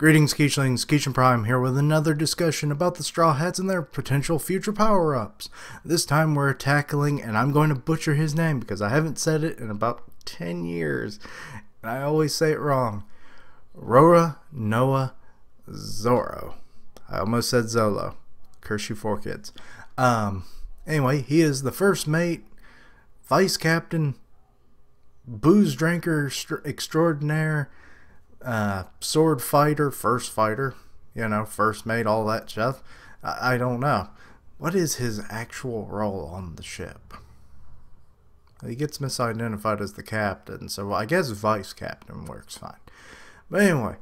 Greetings, Keechlings. Keechin Prime here with another discussion about the Straw Hats and their potential future power-ups. This time we're tackling, and I'm going to butcher his name because I haven't said it in about 10 years. And I always say it wrong. Roronoa Zoro. I almost said Zolo. Curse you 4 kids. Anyway, he is the first mate, vice captain, booze drinker extraordinaire, sword fighter, first fighter, first mate, all that stuff. I don't know. What is his actual role on the ship? He gets misidentified as the captain, so I guess vice captain works fine. But anyway,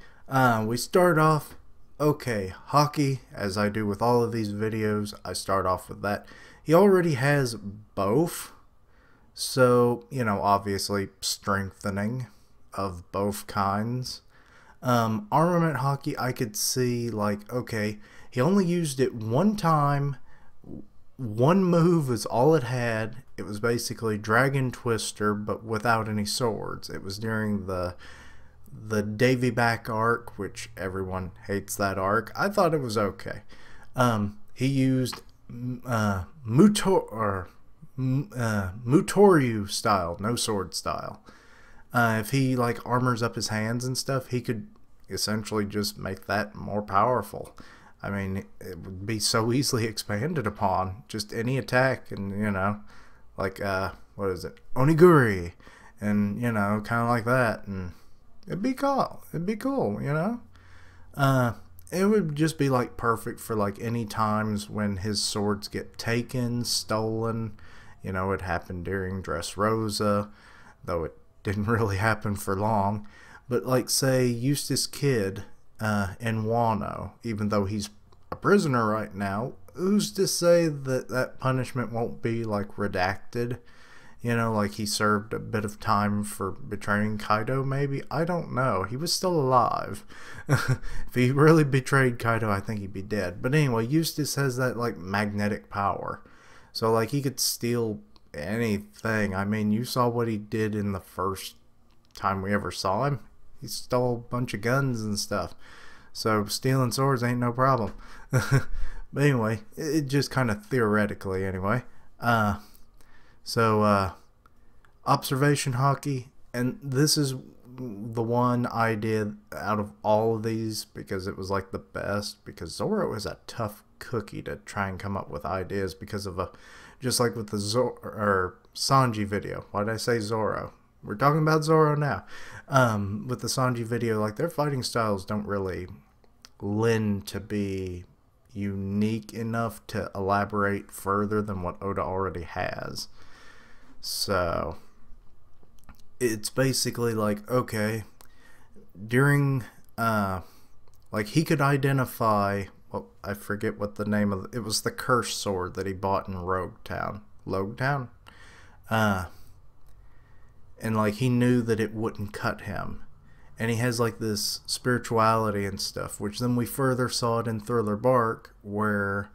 we start off, okay, hockey, as I do with all of these videos, I start off with that. He already has both, so, obviously strengthening of both kinds. Armament hockey, I could see, like, okay, he only used it one time. One move was all it had. It was basically Dragon Twister, but without any swords. It was during the Davy Back arc, which everyone hates that arc. I thought it was okay. He used Mutoryu style, no sword style. If he like armors up his hands and stuff, he could essentially just make that more powerful. I mean, it would be so easily expanded upon. Just any attack, and like what is it, Onigiri, and kind of like that, and it'd be cool. It'd be cool, It would just be like perfect for like any times when his swords get taken, stolen. It happened during Dressrosa, though it didn't really happen for long. But like, say Eustace Kid in Wano, even though he's a prisoner right now, who's to say that that punishment won't be like redacted? Like he served a bit of time for betraying Kaido, maybe? I don't know. He was still alive. If he really betrayed Kaido, I think he'd be dead. But anyway, Eustace has that like magnetic power. So like he could steal anything. I mean, you saw what he did in the first time we ever saw him. He stole a bunch of guns and stuff. So stealing swords ain't no problem. But anyway, it just kind of theoretically anyway. Observation hockey, and this is the one I did out of all of these because it was like the best, because Zoro is a tough cookie to try and come up with ideas because of just like with the Sanji video. Why did I say Zoro? We're talking about Zoro now. With the Sanji video, like their fighting styles don't really lend to be unique enough to elaborate further than what Oda already has. So it's basically like, okay, during like he could identify, well, I forget what the name of it was, the cursed sword that he bought in Logetown. And like he knew that it wouldn't cut him, and he has like this spirituality and stuff, which then we further saw it in Thriller Bark, where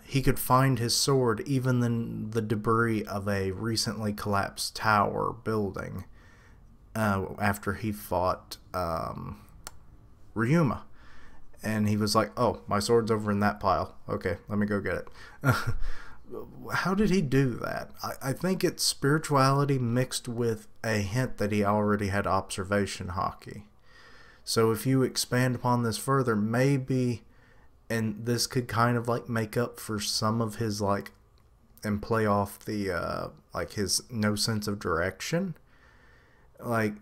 he could find his sword even in the debris of a recently collapsed tower building, after he fought Ryuma. And he was like, oh, my sword's over in that pile. Okay, let me go get it. How did he do that? I think it's spirituality mixed with a hint that he already had observation hockey. So if you expand upon this further, maybe, and this could kind of like make up for some of his like, and play off the like his no sense of direction. Like,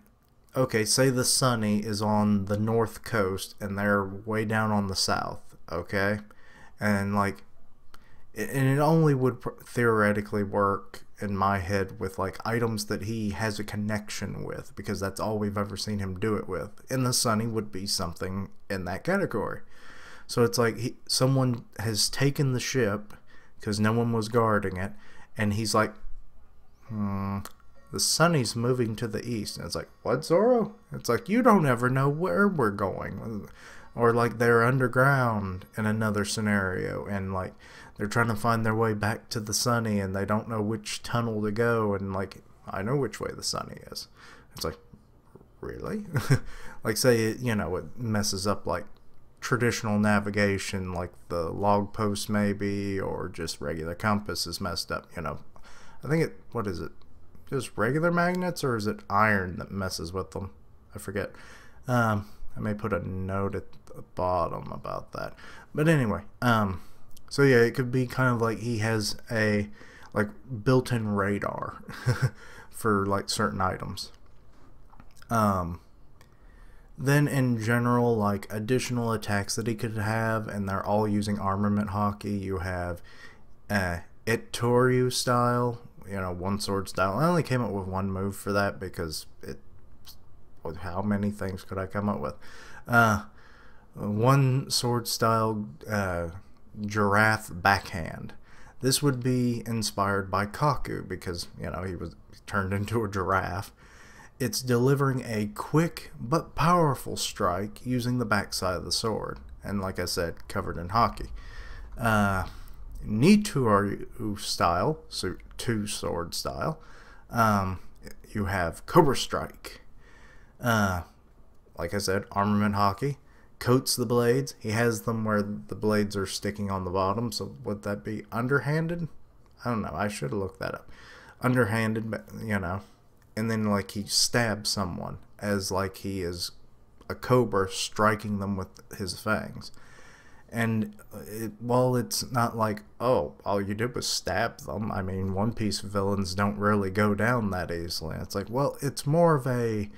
okay, say the Sunny is on the north coast and they're way down on the south, okay? And like, and it only would theoretically work in my head with like items that he has a connection with, because that's all we've ever seen him do it with. And the Sunny would be something in that category. So it's like someone has taken the ship because no one was guarding it, and he's like, the Sunny's moving to the east. And it's like, what, Zoro? It's like, you don't ever know where we're going. Or like they're underground in another scenario, and like they're trying to find their way back to the Sunny, and they don't know which tunnel to go, and like, I know which way the Sunny is. It's like, really. Like, say, you know, it messes up, like, traditional navigation, like the log post maybe, or just regular compass is messed up, you know. I think what is it? Just regular magnets, or is it iron that messes with them? I forget. I may put a note at the bottom about that. But anyway, so yeah, it could be kind of like he has a like built-in radar for like certain items. Then in general, like additional attacks that he could have, and they're all using armament hockey. You have Itoryu style, you know, one sword style. I only came up with one move for that because how many things could I come up with? One sword style giraffe backhand. This would be inspired by Kaku because, you know, he was turned into a giraffe. It's delivering a quick but powerful strike using the backside of the sword, and like I said, covered in hockey. Nitoryu style, so two sword style. You have Cobra Strike. Like I said, armament hockey. Coats the blades. He has them where the blades are sticking on the bottom, so would that be underhanded? I don't know. I should have looked that up. Underhanded, you know. And then like he stabs someone as like he is a cobra striking them with his fangs. And while it's not like, oh, all you did was stab them, I mean, One Piece villains don't really go down that easily. It's like, well, it's more of a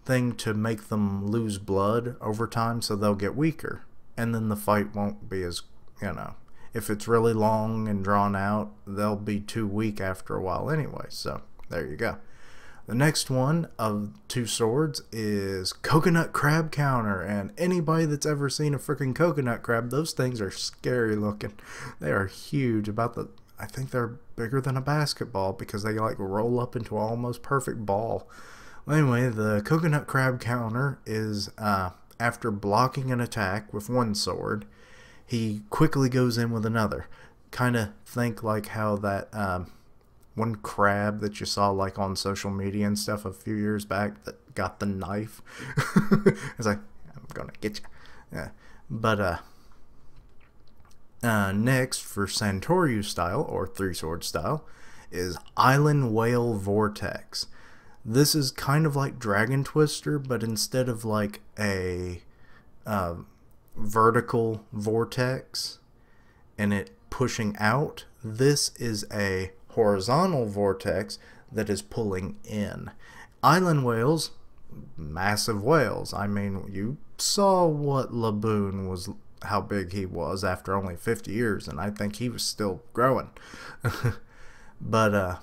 thing to make them lose blood over time so they'll get weaker. And then the fight won't be as, you know, if it's really long and drawn out, they'll be too weak after a while anyway. So there you go. The next one of two swords is Coconut Crab Counter, and anybody that's ever seen a freaking coconut crab, those things are scary looking. They are huge, I think they're bigger than a basketball because they like roll up into an almost perfect ball. Well, anyway, the Coconut Crab Counter is after blocking an attack with one sword, he quickly goes in with another. Kind of think like how that one crab that you saw like on social media and stuff a few years back that got the knife. It's like, I'm gonna get you. Yeah. But next for Santoryu style, or three sword style, is Island Whale Vortex. This is kind of like Dragon Twister, but instead of like a vertical vortex and it pushing out, this is a horizontal vortex that is pulling in. Island whales, massive whales. I mean, you saw what Laboon was, how big he was after only 50 years, and I think he was still growing. But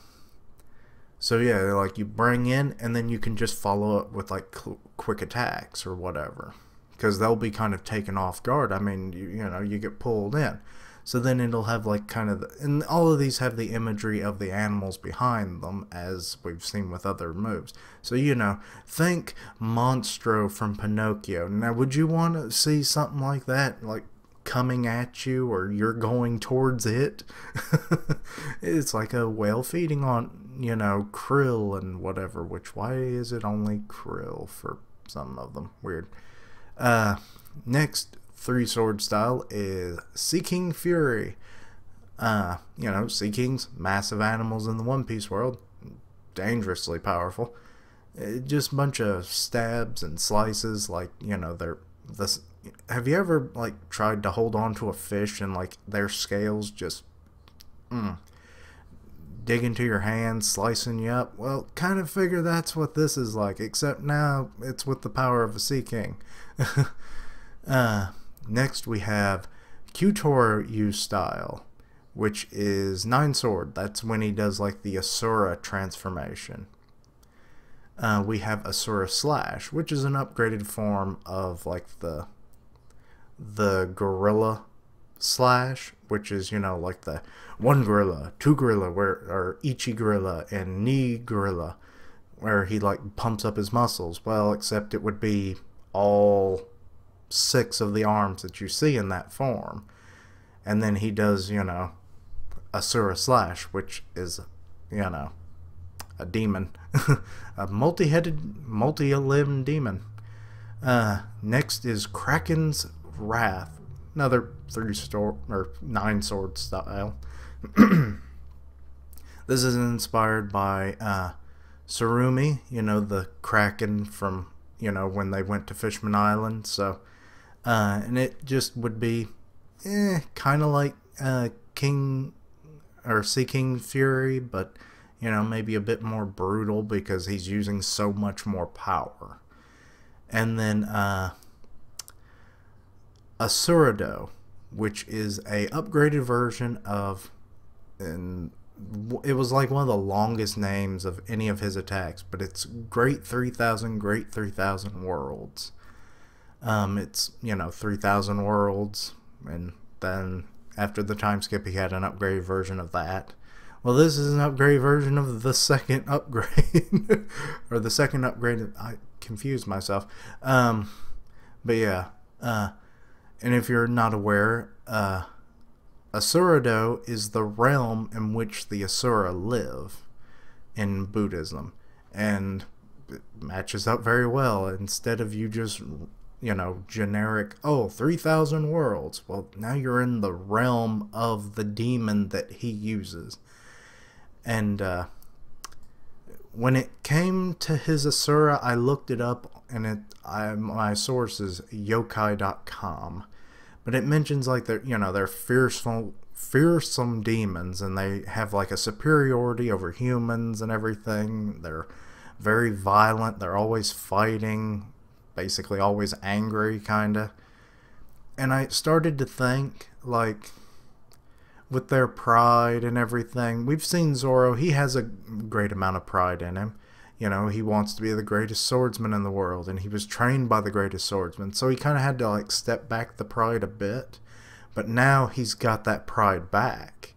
so yeah, like you bring in and then you can just follow up with like quick attacks or whatever, because they'll be kind of taken off guard. I mean, you know, you get pulled in. So then it'll have like kind of, and all of these have the imagery of the animals behind them, as we've seen with other moves. So, you know, think Monstro from Pinocchio. Now, would you want to see something like that, like coming at you, or you're going towards it? It's like a whale feeding on, you know, krill and whatever, which, why is it only krill for some of them? Weird. Next, three sword style is Sea King Fury. You know, Sea Kings, massive animals in the One Piece world, dangerously powerful. Just a bunch of stabs and slices, like, you know, have you ever like tried to hold on to a fish and like their scales just dig into your hand, slicing you up? Well, kind of figure that's what this is like, except now it's with the power of a Sea King. Next we have Kutoryu style, which is 9 sword. That's when he does like the Asura transformation. We have Asura Slash, which is an upgraded form of like the gorilla slash, which is, you know, like the 1 gorilla, 2 gorilla, or Ichi gorilla and Ni gorilla, where he like pumps up his muscles. Well, except it would be all 6 of the arms that you see in that form. And then he does, you know, Asura Slash, which is, you know, a demon. A multi-headed, multi-limbed demon. Next is Kraken's Wrath. Another 9 sword style. This is inspired by Surumi, you know, the Kraken from, you know, when they went to Fishman Island. So, and it just would be kind of like King or Sea King Fury, but, you know, maybe a bit more brutal because he's using so much more power. And then Asurado, which is a upgraded version of, and it was like one of the longest names of any of his attacks, but it's Great 3000 Worlds. It's, you know, 3000 worlds, and then after the time skip he had an upgraded version of that. Well, this is an upgraded version of the second upgrade. Or the second upgrade. I confused myself. But yeah. And if you're not aware, Asurado is the realm in which the Asura live in Buddhism. And it matches up very well. Instead of you just, you know, generic, oh, 3000 worlds. Well, now you're in the realm of the demon that he uses. And when it came to his Asura, I looked it up, and my source is yokai.com. But it mentions like they're fearsome demons, and they have like a superiority over humans and everything. They're very violent. They're always fighting, basically always angry, kinda. And I started to think, like, with their pride and everything, we've seen Zoro, he has a great amount of pride in him. You know, he wants to be the greatest swordsman in the world, and he was trained by the greatest swordsman, so he kind of had to, like, step back the pride a bit. But now he's got that pride back.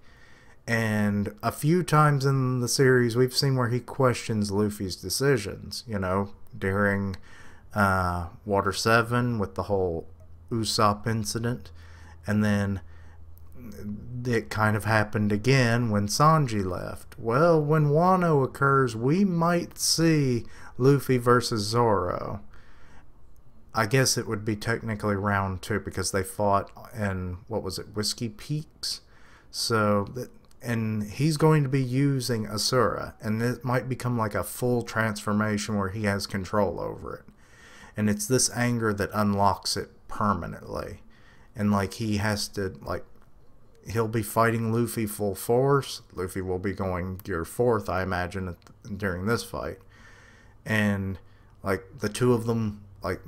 And a few times in the series, we've seen where he questions Luffy's decisions, you know, during Water 7 with the whole Usopp incident, and then it kind of happened again when Sanji left. Well, when Wano occurs, we might see Luffy versus Zoro. I guess it would be technically round 2 because they fought in, what was it, Whiskey Peaks? So, and he's going to be using Asura, and it might become like a full transformation where he has control over it. And it's this anger that unlocks it permanently. And like he has to, like, he'll be fighting Luffy full force. Luffy will be going Gear 4th, I imagine, during this fight. And, like, the two of them, like,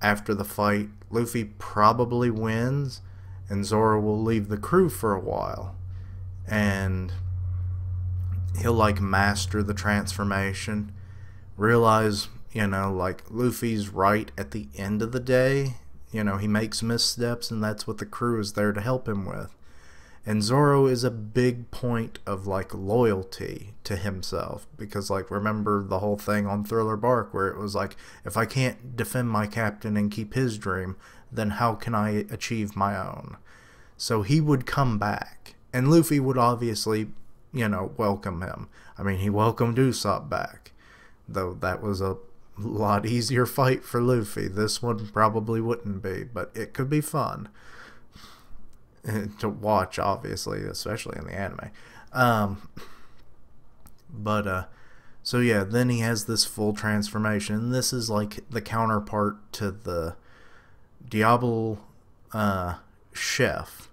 after the fight, Luffy probably wins, and Zoro will leave the crew for a while. And he'll, like, master the transformation. Realize, you know, like, Luffy's right at the end of the day. You know, he makes missteps, and that's what the crew is there to help him with. And Zoro is a big point of, like, loyalty to himself. Because, like, remember the whole thing on Thriller Bark where it was like, if I can't defend my captain and keep his dream, then how can I achieve my own? So he would come back. And Luffy would obviously, you know, welcome him. I mean, he welcomed Usopp back. Though that was a lot easier fight for Luffy. This one probably wouldn't be, but it could be fun to watch, obviously, especially in the anime. So yeah, then he has this full transformation, and this is like the counterpart to the Diablo chef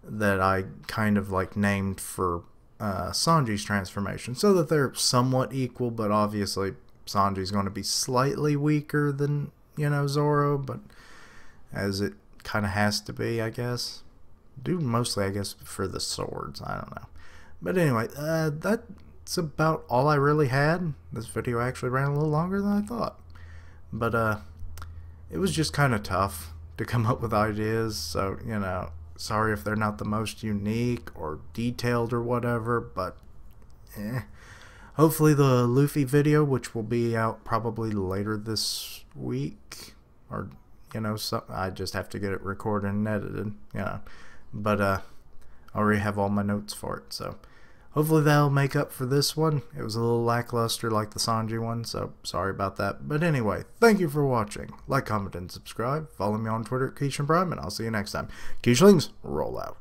that I kind of like named for Sanji's transformation, so that they're somewhat equal, but obviously Sanji's going to be slightly weaker than, you know, Zoro, but as it kind of has to be, I guess. Due mostly, I guess, for the swords. I don't know. But anyway, that's about all I really had. This video actually ran a little longer than I thought. But it was just kind of tough to come up with ideas. So, you know, sorry if they're not the most unique or detailed or whatever. But, hopefully the Luffy video, which will be out probably later this week. Or, you know, I just have to get it recorded and edited, you know. But I already have all my notes for it, so hopefully that'll make up for this one. It was a little lackluster like the Sanji one, so sorry about that. But anyway, thank you for watching. Like, comment, and subscribe. Follow me on Twitter at Keishan Prime, and I'll see you next time. Keishlings, roll out.